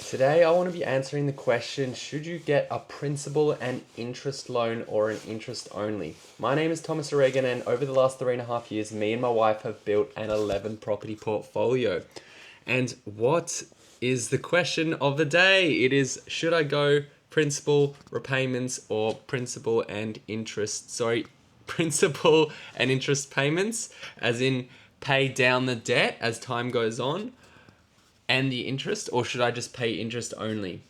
Today, I want to be answering the question, should you get a principal and interest loan or an interest only? My name is Thomas Oregon, and over the last 3.5 years, me and my wife have built an 11 property portfolio. And what is the question of the day? It is, should I go principal repayments or principal and interest, principal and interest payments, as in pay down the debt as time goes on, and the interest, or should I just pay interest only?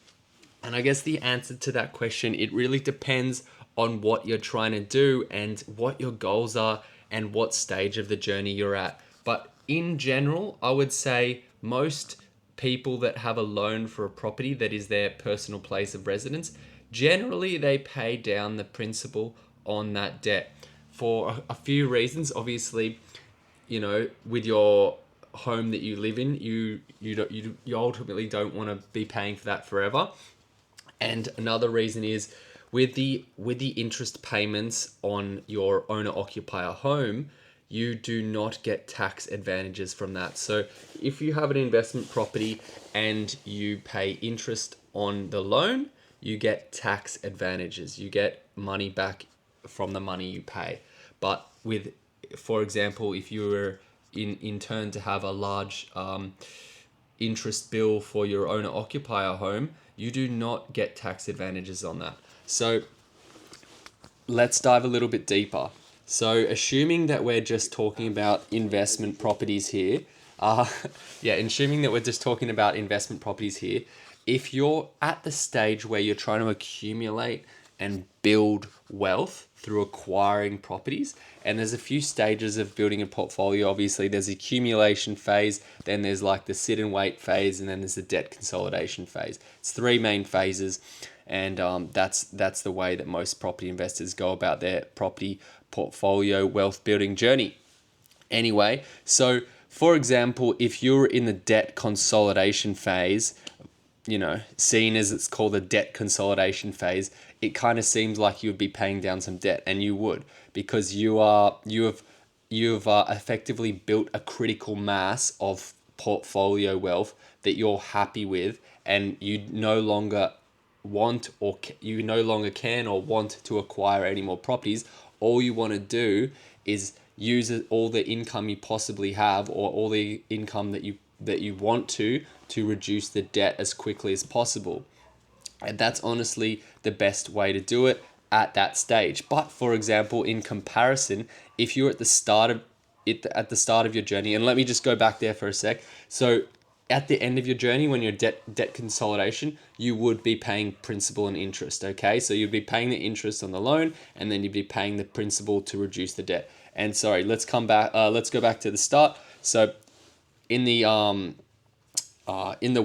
And I guess the answer to that question, it really depends on what you're trying to do and what your goals are and what stage of the journey you're at. But in general, I would say most people that have a loan for a property that is their personal place of residence, generally they pay down the principal on that debt for a few reasons. Obviously, with your home that you live in, you ultimately don't want to be paying for that forever. And another reason is with the interest payments on your owner occupier home, you do not get tax advantages from that. So if you have an investment property and you pay interest on the loan, you get tax advantages. You get money back from the money you pay. But with, for example, if you were in turn to have a large interest bill for your owner occupier home, you do not get tax advantages on that. So let's dive a little bit deeper. So assuming that we're just talking about investment properties here, assuming that we're just talking about investment properties here, if you're at the stage where you're trying to accumulate and build wealth through acquiring properties, and there's a few stages of building a portfolio. Obviously, there's the accumulation phase, then there's like the sit and wait phase, and then there's the debt consolidation phase. It's three main phases, and that's the way that most property investors go about their property portfolio wealth building journey. Anyway, so for example, if you're in the debt consolidation phase, seen as it's called the debt consolidation phase, it kind of seems like you would be paying down some debt, and you would, because you've effectively built a critical mass of portfolio wealth that you're happy with, and you no longer can or want to acquire any more properties. All you want to do is use all the income you possibly have, or all the income that you want to reduce the debt as quickly as possible. And that's honestly the best way to do it at that stage. But for example, in comparison, if you're at the start of your journey, and let me just go back there for a sec. So at the end of your journey, when you're debt consolidation, you would be paying principal and interest. Okay, so you'd be paying the interest on the loan, and then you'd be paying the principal to reduce the debt. And sorry, let's go back to the start. So in the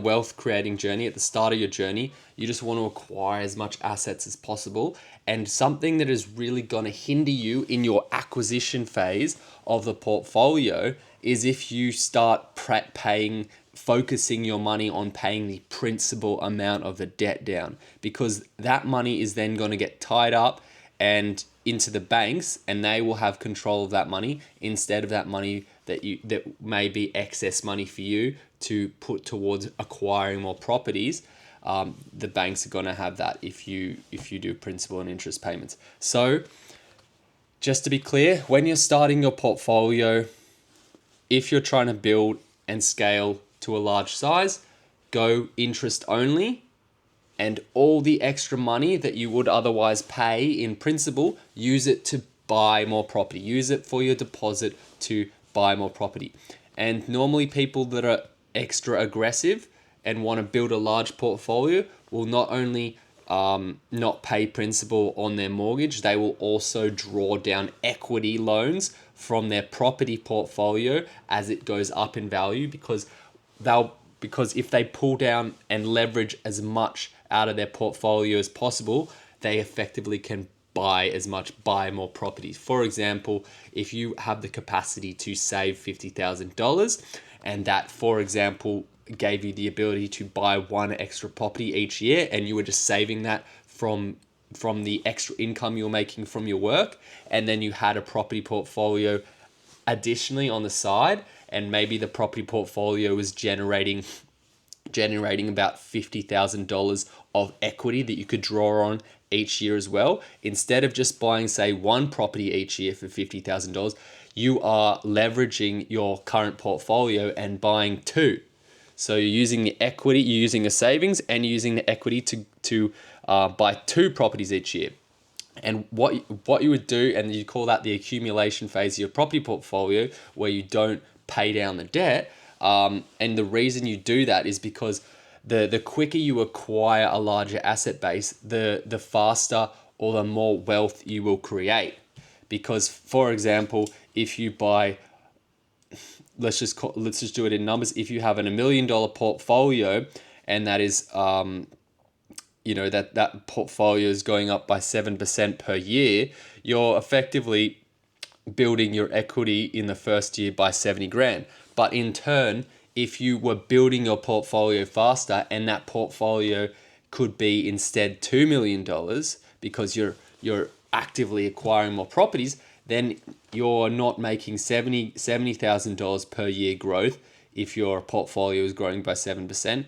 wealth creating journey, at the start of your journey, you just want to acquire as much assets as possible. And something that is really going to hinder you in your acquisition phase of the portfolio is if you start focusing your money on paying the principal amount of the debt down, because that money is then going to get tied up and into the banks, and they will have control of that money instead of that money that may be excess money for you to put towards acquiring more properties. The banks are going to have that if you do principal and interest payments. So just to be clear, when you're starting your portfolio, if you're trying to build and scale to a large size, go interest only, and all the extra money that you would otherwise pay in principal, use it to buy more property. Use it for your deposit to buy more property. And normally people that are extra aggressive and want to build a large portfolio will not only not pay principal on their mortgage, they will also draw down equity loans from their property portfolio as it goes up in value, because if they pull down and leverage as much out of their portfolio as possible, they effectively can buy more properties. For example, if you have the capacity to save $50,000, and that, for example, gave you the ability to buy one extra property each year, and you were just saving that from the extra income you're making from your work, and then you had a property portfolio additionally on the side, and maybe the property portfolio was generating generating about $50,000 of equity that you could draw on each year as well. Instead of just buying, say, one property each year for $50,000, you are leveraging your current portfolio and buying two. So you're using the equity, you're using the savings, and you're using the equity to buy two properties each year. And what you would do, and you call that the accumulation phase of your property portfolio, where you don't pay down the debt. And the reason you do that is because the quicker you acquire a larger asset base, the faster or the more wealth you will create. Because, for example, if you buy, let's just do it in numbers. If you have $1 million portfolio, and that is that portfolio is going up by 7% per year, you're effectively building your equity in the first year by 70 grand. But in turn, if you were building your portfolio faster, and that portfolio could be instead $2 million because you're actively acquiring more properties, then you're not making $70,000 per year growth if your portfolio is growing by 7%.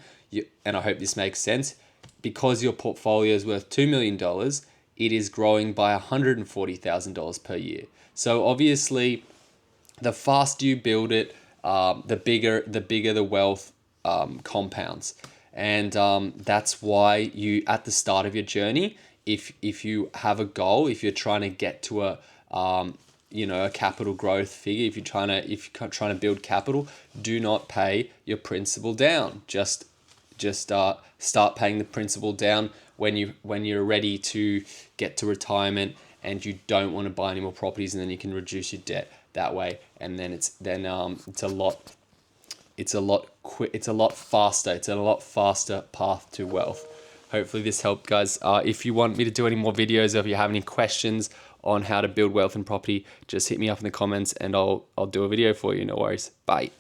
And I hope this makes sense. Because your portfolio is worth $2 million, it is growing by $140,000 per year. So obviously, the faster you build it, the bigger the wealth compounds. And that's why you, at the start of your journey, if you have a goal, if you're trying to get to a capital growth figure, if you're trying to build capital, do not pay your principal down. Just start paying the principal down when you're ready to get to retirement and you don't want to buy any more properties, and then you can reduce your debt that way. And then it's a lot faster. It's a lot faster path to wealth. Hopefully this helped, guys. If you want me to do any more videos, or if you have any questions on how to build wealth in property, just hit me up in the comments and I'll do a video for you. No worries. Bye.